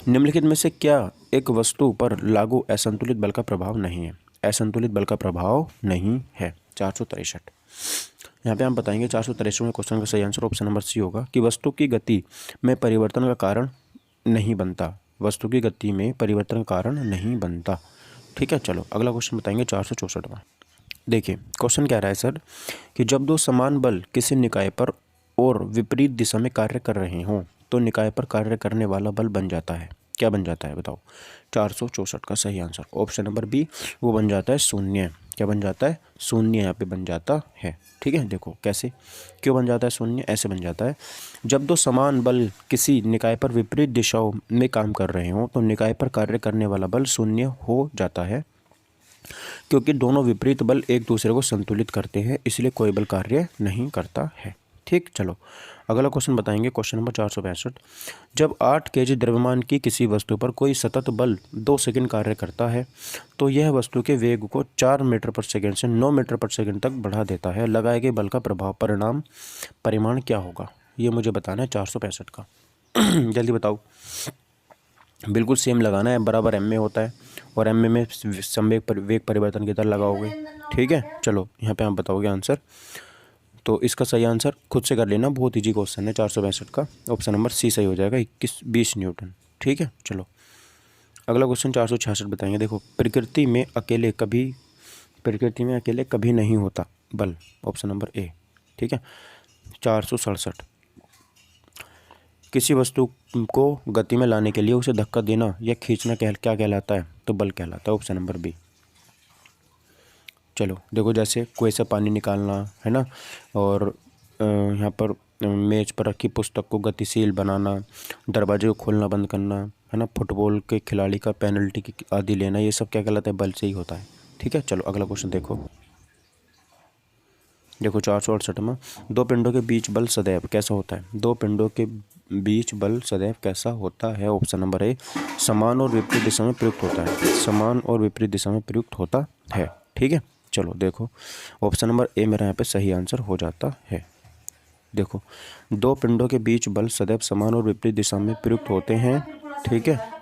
A: निम्नलिखित में से क्या एक वस्तु पर लागू असंतुलित बल का प्रभाव नहीं है। असंतुलित बल का प्रभाव नहीं है 463। यहाँ पे हम बताएंगे 463वें क्वेश्चन का सही आंसर ऑप्शन नंबर सी होगा कि वस्तु की गति में परिवर्तन का कारण नहीं बनता, वस्तु की गति में परिवर्तन का कारण नहीं बनता। ठीक है, चलो अगला क्वेश्चन बताएंगे 464वां। देखिए क्वेश्चन कह रहा है सर कि जब दो समान बल किसी निकाय पर और विपरीत दिशा में कार्य कर रहे हों तो निकाय पर कार्य करने वाला बल बन जाता है। क्या बन जाता है बताओ? 464 का सही आंसर ऑप्शन नंबर बी, वो बन जाता है शून्य। क्या बन जाता है? शून्य यहाँ पे बन जाता है। ठीक है, देखो कैसे, क्यों बन जाता है शून्य? ऐसे बन जाता है, जब दो समान बल किसी निकाय पर विपरीत दिशाओं में काम कर रहे हों तो निकाय पर कार्य करने वाला बल शून्य हो जाता है, क्योंकि दोनों विपरीत बल एक दूसरे को संतुलित करते हैं, इसलिए कोई बल कार्य नहीं करता है। ठीक, चलो अगला क्वेश्चन बताएंगे, क्वेश्चन नंबर 462। जब 8 kg द्रव्यमान की किसी वस्तु पर कोई सतत बल 2 सेकंड कार्य करता है तो यह वस्तु के वेग को 4 मीटर पर सेकंड से 9 मीटर पर सेकंड तक बढ़ा देता है। लगाए गए बल का परिमाण क्या होगा? ये मुझे बताना है 465 का। जल्दी बताओ। बिल्कुल सेम लगाना है, बराबर एम में होता है और एम में संवेग वेग परिवर्तन की तरह लगाओगे। ठीक है, चलो यहाँ पे आप बताओगे आंसर। तो इसका सही आंसर खुद से कर लेना, बहुत इजी क्वेश्चन है 462 का। ऑप्शन नंबर सी सही हो जाएगा, 21-20 न्यूटन। ठीक है, चलो अगला क्वेश्चन 466 बताएंगे। देखो, प्रकृति में अकेले कभी नहीं होता बल, ऑप्शन नंबर ए। ठीक है, 467। किसी वस्तु को गति में लाने के लिए उसे धक्का देना या खींचना क्या कहलाता है? तो बल कहलाता है, ऑप्शन नंबर बी। चलो देखो, जैसे कुएं से पानी निकालना है ना, और यहाँ पर मेज पर रखी पुस्तक को गतिशील बनाना, दरवाजे को खोलना बंद करना है ना, फुटबॉल के खिलाड़ी का पेनल्टी की आदि लेना, ये सब क्या कहलाता है? बल से ही होता है। ठीक है, चलो अगला क्वेश्चन देखो। 468 में, दो पिंडों के बीच बल सदैव कैसा होता है? दो पिंडों के बीच बल सदैव कैसा होता है? ऑप्शन नंबर ए, समान और विपरीत दिशा में प्रयुक्त होता है। समान और विपरीत दिशा में प्रयुक्त होता है। ठीक है, चलो देखो, ऑप्शन नंबर ए मेरा यहाँ पे सही आंसर हो जाता है। देखो, दो पिंडों के बीच बल सदैव समान और विपरीत दिशा में प्रयुक्त होते हैं। ठीक है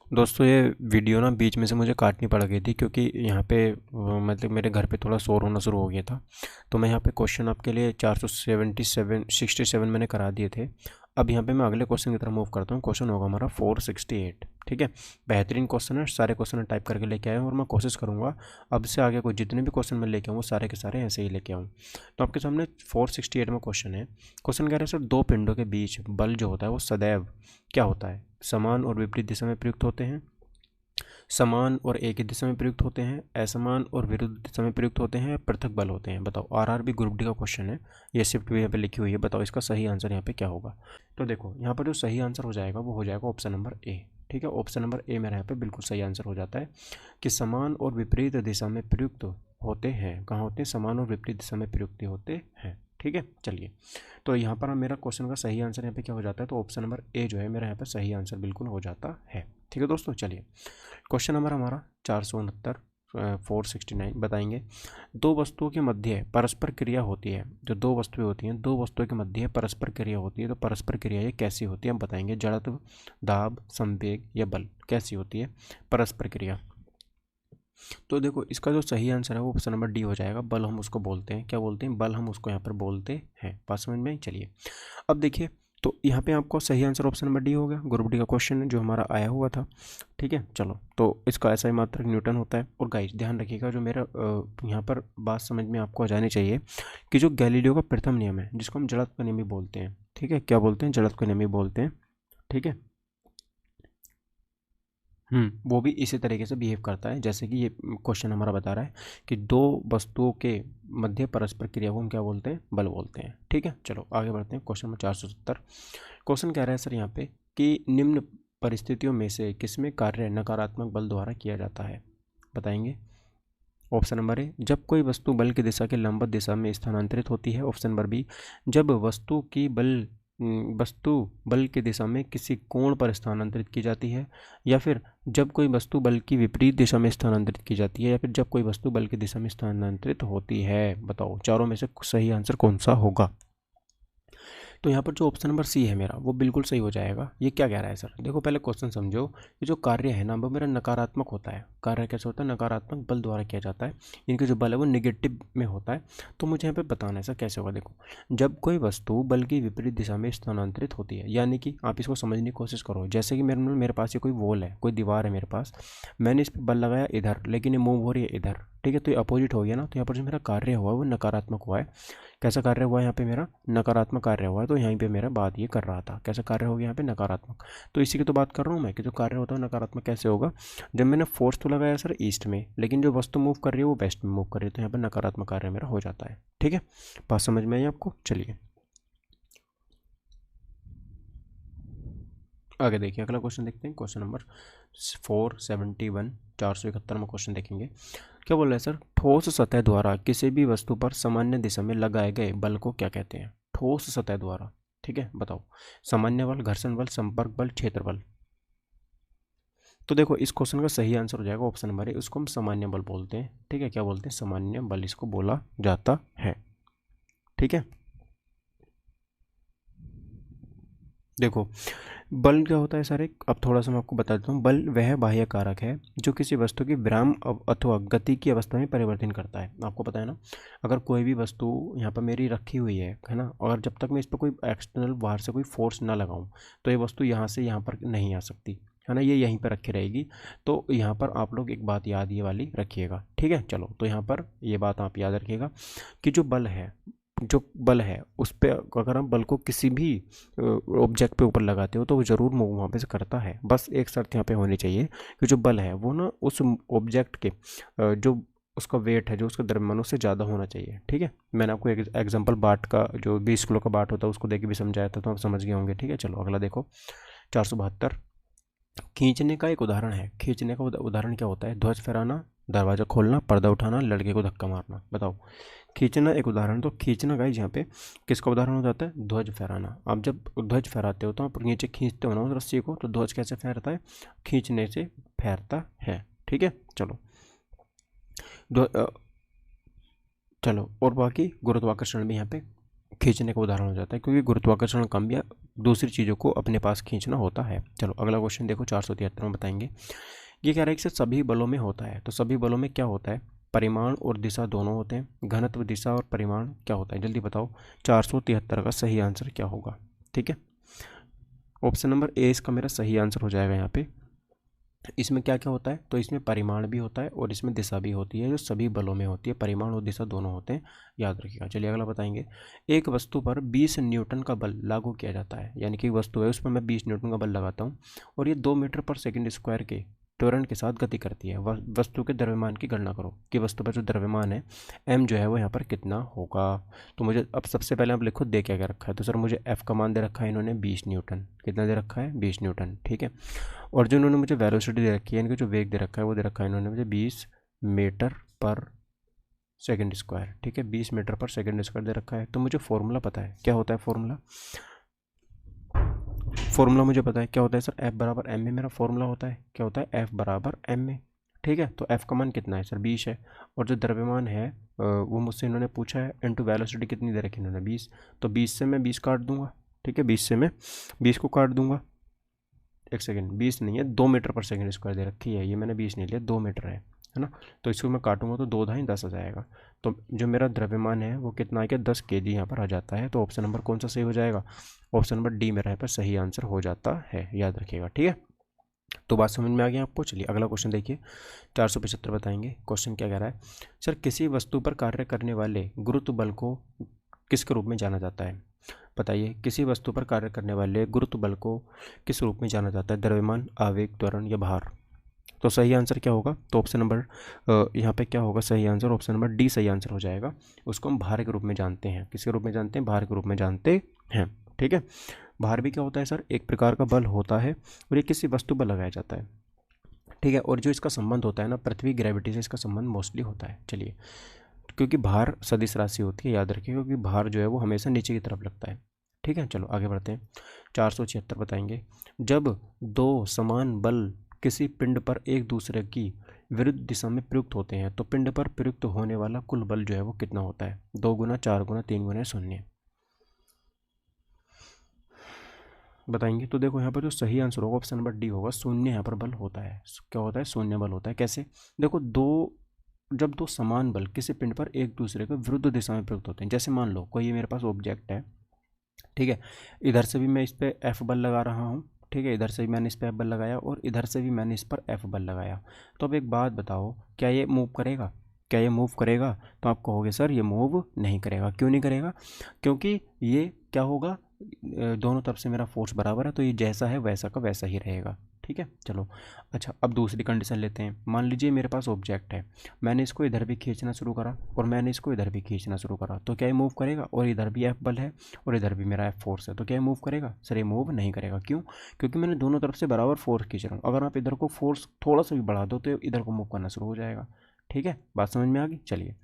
A: दोस्तों, ये वीडियो ना बीच में से मुझे काटनी पड़ गई थी, क्योंकि यहाँ पे मतलब मेरे घर पे थोड़ा शोर होना शुरू हो गया था। तो मैं यहाँ पे क्वेश्चन आपके लिए 467 मैंने करा दिए थे। अब यहाँ पे मैं अगले क्वेश्चन की तरफ मूव करता हूँ। क्वेश्चन होगा हमारा 468। ठीक है, बेहतरीन क्वेश्चन है, सारे क्वेश्चन टाइप करके लेके आए और मैं कोशिश करूँगा अब से आगे को जितने भी क्वेश्चन मैं लेके आऊँ वो सारे के सारे ऐसे ही लेके आऊँ। तो आपके सामने 468 में क्वेश्चन है। क्वेश्चन कह रहा है सर, दो पिंडों के बीच बल जो होता है वो सदैव क्या होता है? समान और विपरीत दिशा में प्रयुक्त होते हैं, समान और एक ही दिशा में प्रयुक्त होते हैं, असमान और विरुद्ध दिशा में प्रयुक्त होते हैं, पृथक बल होते हैं। बताओ, आरआरबी ग्रुप डी का क्वेश्चन है, ये शिफ्ट भी यहाँ पे लिखी हुई है। बताओ इसका सही आंसर यहाँ पे क्या होगा? तो देखो, यहाँ पर जो सही आंसर हो जाएगा वो हो जाएगा ऑप्शन नंबर ए। ठीक है, ऑप्शन नंबर ए मेरा यहाँ पे बिल्कुल सही आंसर हो जाता है कि समान और विपरीत दिशा में प्रयुक्त होते हैं। कहाँ होते हैं? समान और विपरीत दिशा में प्रयुक्त होते हैं। ठीक है, चलिए, तो यहाँ पर मेरा क्वेश्चन का सही आंसर यहाँ पे क्या हो जाता है? तो ऑप्शन नंबर ए जो है मेरा यहाँ पे सही आंसर बिल्कुल हो जाता है। ठीक है दोस्तों, चलिए क्वेश्चन नंबर हमारा 469 बताएंगे। दो वस्तुओं के मध्य परस्पर क्रिया होती है। जो दो वस्तुएं होती हैं, दो वस्तुओं के मध्य परस्पर क्रिया होती है, तो परस्पर क्रिया ये कैसी होती है हम बताएंगे। जड़त्व, दाब, संवेग या बल, कैसी होती है परस्पर क्रिया? तो देखो, इसका जो सही आंसर है वो ऑप्शन नंबर डी हो जाएगा। बल हम उसको बोलते हैं, क्या बोलते हैं? बल हम उसको यहाँ पर बोलते हैं। बात समझ में? चलिए अब देखिए, तो यहाँ पे आपको सही आंसर ऑप्शन नंबर डी हो गया। ग्रुप डी का क्वेश्चन है जो हमारा आया हुआ था। ठीक है, चलो, तो इसका ऐसा ही मात्रक न्यूटन होता है। और गाइस ध्यान रखिएगा, जो मेरा यहाँ पर बात समझ में आपको आ जानी चाहिए कि जो गैलीलियो का प्रथम नियम है, जिसको हम जड़त्व का नियम भी बोलते हैं। ठीक है, क्या बोलते हैं? जड़त्व का नियम भी बोलते हैं। ठीक है, वो भी इसी तरीके से बिहेव करता है जैसे कि ये क्वेश्चन हमारा बता रहा है कि दो वस्तुओं के मध्य परस्पर क्रिया को हम क्या बोलते हैं? बल बोलते हैं। ठीक है, चलो आगे बढ़ते हैं। Question number 470। क्वेश्चन कह रहा है सर यहाँ पे कि निम्न परिस्थितियों में से किसमें कार्य नकारात्मक बल द्वारा किया जाता है? बताएंगे। ऑप्शन नंबर ए, जब कोई वस्तु बल की दिशा के लंबवत दिशा में स्थानांतरित होती है। ऑप्शन नंबर बी, जब वस्तु बल की दिशा में किसी कोण पर स्थानांतरित की जाती है, या फिर जब कोई वस्तु बल की विपरीत दिशा में स्थानांतरित की जाती है, या फिर जब कोई वस्तु बल की दिशा में स्थानांतरित होती है। बताओ चारों में से सही आंसर कौन सा होगा? तो यहाँ पर जो ऑप्शन नंबर सी है मेरा वो बिल्कुल सही हो जाएगा। ये क्या कह रहा है सर? देखो पहले क्वेश्चन समझो, ये जो कार्य है ना वो मेरा नकारात्मक होता है। कार्य कैसे होता है? नकारात्मक बल द्वारा किया जाता है। इनके जो बल है वो निगेटिव में होता है। तो मुझे यहाँ पे बताना है सर कैसे होगा। देखो, जब कोई वस्तु बल की विपरीत दिशा में स्थानांतरित होती है, यानी कि आप इसको समझने की कोशिश करो। जैसे कि मेरे पास ये कोई वॉल है, कोई दीवार है मेरे पास, मैंने इस पर बल लगाया इधर, लेकिन ये मूव हो रही है इधर। ठीक है। तो ये अपोजिट हो गया ना, तो यहाँ पर जो मेरा कार्य हुआ है वो नकारात्मक हुआ है। कैसा कार्य हुआ है यहाँ पे मेरा? नकारात्मक कार्य हुआ है। तो यहीं पे मेरा बात ये कर रहा था, कैसा कार्य हो गया यहाँ पे? नकारात्मक। तो इसी की तो बात कर रहा हूँ मैं कि जो कार्य होता है नकारात्मक कैसे होगा? जब मैंने फोर्स तो लगाया सर ईस्ट में, लेकिन जो वस्तु मूव कर रही है वो वेस्ट में मूव कर रही है, तो यहाँ पर नकारात्मक कार्य मेरा हो जाता है। ठीक है, बात समझ में आई आपको? चलिए आगे देखिए, अगला क्वेश्चन देखते हैं। क्वेश्चन नंबर 471, 471 क्वेश्चन देखेंगे। क्या बोल रहा है सर? ठोस सतह द्वारा किसी भी वस्तु पर सामान्य दिशा में लगाए गए बल को क्या कहते हैं? ठोस सतह द्वारा, ठीक है, बताओ। सामान्य बल, घर्षण बल, संपर्क बल, क्षेत्र बल। तो देखो इस क्वेश्चन का सही आंसर हो जाएगा ऑप्शन नंबर ए, उसको हम सामान्य बल बोलते हैं। ठीक है, क्या बोलते हैं? सामान्य बल इसको बोला जाता है। ठीक है, देखो बल क्या होता है सर? एक अब थोड़ा सा मैं आपको बता देता हूँ। बल वह बाह्य कारक है जो किसी वस्तु की विराम अथवा गति की अवस्था में परिवर्तन करता है। आपको पता है ना, अगर कोई भी वस्तु यहाँ पर मेरी रखी हुई है ना, और जब तक मैं इस पर कोई एक्सटर्नल बाहर से कोई फोर्स ना लगाऊं तो ये वस्तु यहाँ से यहाँ पर नहीं आ सकती है ना, ये यहीं पर रखी रहेगी। तो यहाँ पर आप लोग एक बात याद ये वाली रखिएगा। ठीक है, चलो तो यहाँ पर ये बात आप याद रखिएगा कि जो बल है उस पर अगर हम बल को किसी भी ऑब्जेक्ट पे ऊपर लगाते हो तो वो ज़रूर मूव वहाँ पे से करता है। बस एक शर्त यहाँ पे होनी चाहिए कि जो बल है वो ना उस ऑब्जेक्ट के जो उसका वेट है, जो उसका द्रव्यमान उससे ज़्यादा होना चाहिए। ठीक है, मैंने आपको एक एग्जांपल बाट का, जो 20 किलो का बाट होता है उसको देके भी समझाया था, तो आप समझ गए होंगे। ठीक है, चलो अगला देखो 472। खींचने का एक उदाहरण है। खींचने का उदाहरण क्या होता है? ध्वज फहराना, दरवाज़ा खोलना, पर्दा उठाना, लड़के को धक्का मारना। बताओ, खींचना एक उदाहरण। तो खींचना गाइस यहाँ पे किसका उदाहरण हो जाता है? ध्वज फहराना। आप जब ध्वज फहराते हो तो आप नीचे खींचते हो ना उस रस्सी को, तो ध्वज कैसे फहरता है? खींचने से फहरता है। ठीक है, चलो चलो और बाकी गुरुत्वाकर्षण भी यहाँ पे खींचने का उदाहरण हो जाता है, क्योंकि गुरुत्वाकर्षण कम या दूसरी चीज़ों को अपने पास खींचना होता है। चलो अगला क्वेश्चन देखो 473 में बताएंगे। ये कह रहा है कि सभी बलों में होता है। तो सभी बलों में क्या होता है? परिमाण और दिशा दोनों होते हैं। घनत्व, दिशा और परिमाण क्या होता है? जल्दी बताओ, 473 का सही आंसर क्या होगा? ठीक है, ऑप्शन नंबर ए इसका मेरा सही आंसर हो जाएगा। यहाँ पे इसमें क्या क्या होता है? तो इसमें परिमाण भी होता है और इसमें दिशा भी होती है, जो सभी बलों में होती है। परिमाण और दिशा दोनों होते हैं, याद रखिएगा। चलिए अगला बताएंगे। एक वस्तु पर 20 न्यूटन का बल लागू किया जाता है, यानी कि वस्तु है उस पर मैं 20 न्यूटन का बल लगाता हूँ और ये 2 मीटर पर सेकंड स्क्वायर के त्वरण के साथ गति करती है। वस्तु के द्रव्यमान की गणना करो कि वस्तु पर जो द्रव्यमान है m जो है वो यहाँ पर कितना होगा। तो मुझे अब सबसे पहले आप लिखो दे क्या क्या रखा है। तो सर मुझे f का मान दे रखा है इन्होंने 20 न्यूटन। कितना दे रखा है? 20 न्यूटन। ठीक है, और जो इन्होंने मुझे वेलोसिटी दे रखी है, इनका जो वेग दे रखा है वो दे रखा है इन्होंने मुझे 20 मीटर पर सेकंड स्क्वायर। ठीक है, 20 मीटर पर सेकंड स्क्वायर दे रखा है। तो मुझे फॉर्मूला पता है, क्या होता है फॉर्मूला? फॉर्मूला मुझे पता है क्या होता है सर? F बराबर एम में मेरा फॉर्मूला होता है। क्या होता है? F बराबर एम में। ठीक है, तो F का मान कितना है सर? 20 है। और जो द्रव्यमान है वो मुझसे इन्होंने पूछा है, इनटू वेलोसिटी कितनी दे रखी इन्होंने? 20। तो 20 से मैं 20 काट दूंगा। ठीक है, 20 से मैं 20 को काट दूंगा। एक सेकेंड, 20 नहीं है, 2 मीटर पर सेकंड स्क्वायर दे रखी है। ये मैंने 20 नहीं लिया, 2 मीटर है ना। तो इसको मैं काटूंगा तो 2 ढाई 10 आ जाएगा। तो जो मेरा द्रव्यमान है वो कितना है? क्या 10 kg यहाँ पर आ जाता है। तो ऑप्शन नंबर कौन सा सही हो जाएगा? ऑप्शन नंबर डी मेरा यहाँ पर सही आंसर हो जाता है, याद रखिएगा। ठीक है, तो बात समझ में आ गई आपको। चलिए अगला क्वेश्चन देखिए 475 बताएंगे। क्वेश्चन क्या कह रहा है? सर किसी वस्तु पर कार्य करने वाले गुरुत्व बल को किसके रूप में जाना जाता है? बताइए, किसी वस्तु पर कार्य करने वाले गुरुत्व बल को किस रूप में जाना जाता है? द्रव्यमान, आवेग, त्वरण या भार? तो सही आंसर क्या होगा? तो ऑप्शन नंबर यहाँ पे क्या होगा सही आंसर? ऑप्शन नंबर डी सही आंसर हो जाएगा। उसको हम भार के रूप में जानते हैं। किसके रूप में जानते हैं? भार के रूप में जानते हैं। ठीक है, भार भी क्या होता है सर? एक प्रकार का बल होता है और ये किसी वस्तु पर लगाया जाता है। ठीक है, और जो इसका संबंध होता है ना, पृथ्वी ग्रेविटी से इसका संबंध मोस्टली होता है। चलिए, क्योंकि भार सदिश राशि होती है, याद रखिए, क्योंकि भार जो है वो हमेशा नीचे की तरफ लगता है। ठीक है, चलो आगे बढ़ते हैं। 476 बताएंगे। जब दो समान बल किसी पिंड पर एक दूसरे की विरुद्ध दिशा में प्रयुक्त होते हैं तो पिंड पर प्रयुक्त होने वाला कुल बल जो है वो कितना होता है? 2 गुना, 4 गुना, 3 गुना, 0? बताएंगे। तो देखो यहाँ पर जो सही आंसर होगा ऑप्शन नंबर डी होगा, शून्य यहाँ पर बल होता है। क्या होता है? शून्य बल होता है। कैसे? देखो जब दो समान बल किसी पिंड पर एक दूसरे के विरुद्ध दिशा में प्रयुक्त होते हैं, जैसे मान लो कोई ये मेरे पास ऑब्जेक्ट है। ठीक है, इधर से भी मैं इस पर एफ बल लगा रहा हूँ। ठीक है, इधर से भी मैंने इस पर एफ बल लगाया और इधर से भी मैंने इस पर एफ बल लगाया। तो अब एक बात बताओ, क्या ये मूव करेगा? क्या ये मूव करेगा? तो आप कहोगे सर ये मूव नहीं करेगा। क्यों नहीं करेगा? क्योंकि ये क्या होगा, दोनों तरफ से मेरा फोर्स बराबर है, तो ये जैसा है वैसा का वैसा ही रहेगा। ठीक है, चलो। अच्छा, अब दूसरी कंडीशन लेते हैं। मान लीजिए मेरे पास ऑब्जेक्ट है, मैंने इसको इधर भी खींचना शुरू करा और मैंने इसको इधर भी खींचना शुरू करा, तो क्या ये मूव करेगा? और इधर भी एफ बल है और इधर भी मेरा एफ फोर्स है, तो क्या ये मूव करेगा? सर ये मूव नहीं करेगा। क्यों? क्योंकि मैंने दोनों तरफ से बराबर फोर्स खींच रहा हूँ। अगर आप इधर को फोर्स थोड़ा सा भी बढ़ा दो तो इधर को मूव करना शुरू हो जाएगा। ठीक है, बात समझ में आ गई? चलिए।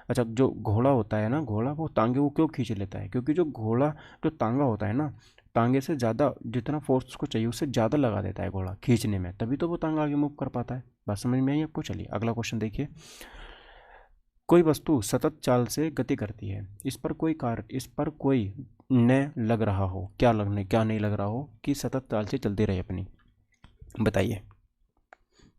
A: अच्छा, जो घोड़ा होता है ना, घोड़ा वो तांगे को क्यों खींच लेता है? क्योंकि जो घोड़ा, जो तांगा होता है ना, तांगे से ज़्यादा जितना फोर्स उसको चाहिए उससे ज़्यादा लगा देता है घोड़ा खींचने में, तभी तो वो तांगा आगे मूव कर पाता है। बात समझ में आई आपको? चलिए अगला क्वेश्चन देखिए। कोई वस्तु सतत चाल से गति करती है, इस पर कोई न लग रहा हो, क्या नहीं लग रहा हो कि सतत चाल से चलती रहे अपनी, बताइए।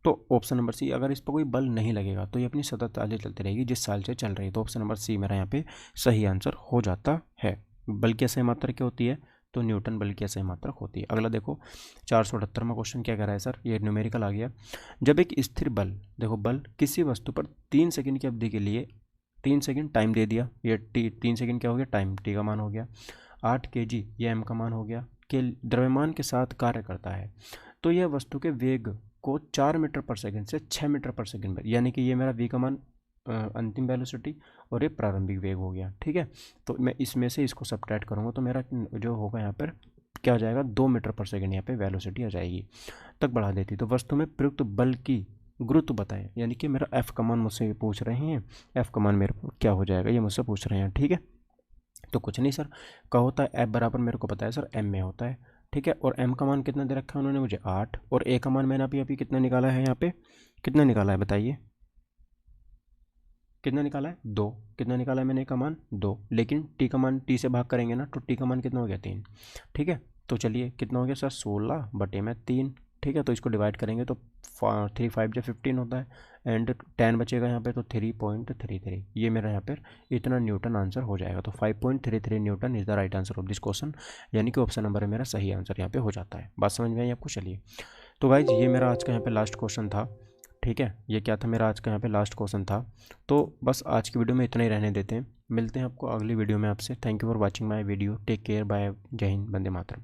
A: तो ऑप्शन नंबर सी, अगर इस पर कोई बल नहीं लगेगा तो ये अपनी सतत चाल से चलती रहेगी जिस चाल से चल रही है। तो ऑप्शन नंबर सी मेरा यहाँ पे सही आंसर हो जाता है। बल की असह मात्रक क्या होती है? तो न्यूटन बल की असह मात्रक होती है। अगला देखो, 478वां क्वेश्चन क्या कह रहा है सर? ये न्यूमेरिकल आ गया। जब एक स्थिर बल, देखो बल किसी वस्तु पर 3 सेकंड की अवधि के लिए 3 सेकंड टाइम दे दिया, ये टी 3 सेकंड क्या हो गया? टाइम, टी का मान हो गया। 8 kg ये एम का मान हो गया, के द्रव्यमान के साथ कार्य करता है, तो यह वस्तु के वेग को 4 मीटर पर सेकंड से 6 मीटर पर सेकंड में, यानी कि ये मेरा वी का मान अंतिम वेलोसिटी और ये प्रारंभिक वेग हो गया। ठीक है, तो मैं इसमें से इसको सब्ट्रैक्ट करूँगा तो मेरा जो होगा यहाँ पर क्या हो जाएगा? 2 मीटर पर सेकंड यहाँ पे वेलोसिटी आ जाएगी, तक बढ़ा देती। तो वस्तु में प्रयुक्त बल की गुरुत्व बताएं, यानी कि मेरा एफ का मान मुझसे पूछ रहे हैं, एफ का मान मेरे को क्या हो जाएगा ये मुझसे पूछ रहे हैं। ठीक है, तो कुछ नहीं सर, क्या होता है? एफ बराबर मेरे को पता है सर एम में होता है। ठीक है, और एम का मान कितना दे रखा है उन्होंने मुझे? 8, और ए का मान मैंने अभी कितना निकाला है? यहाँ पे कितना निकाला है बताइए? कितना निकाला है? 2। कितना निकाला है मैंने? का मान 2, लेकिन टी का मान टी से भाग करेंगे ना, तो टी का मान कितना हो गया? 3। ठीक है, तो चलिए कितना हो गया सर? 16 बटे में 3। ठीक है, तो इसको डिवाइड करेंगे तो 3 5 जो 15 होता है, एंड 10 बचेगा यहाँ पे, तो 3.33 ये मेरा यहाँ पर इतना न्यूटन आंसर हो जाएगा। तो 5.33 Newton is the right answer of this question, यानी कि ऑप्शन नंबर मेरा सही आंसर यहाँ पे हो जाता है। बात समझ में आई आपको? चलिए, तो गाइज ये मेरा आज का यहाँ पे लास्ट क्वेश्चन था। ठीक है, ये क्या था? मेरा आज का यहाँ पे लास्ट क्वेश्चन था। तो बस आज की वीडियो में इतना ही रहने देते हैं, मिलते हैं आपको अगली वीडियो में आपसे। Thank you for watching my video, take care, bye, जय हिंद, वंदे मातरम।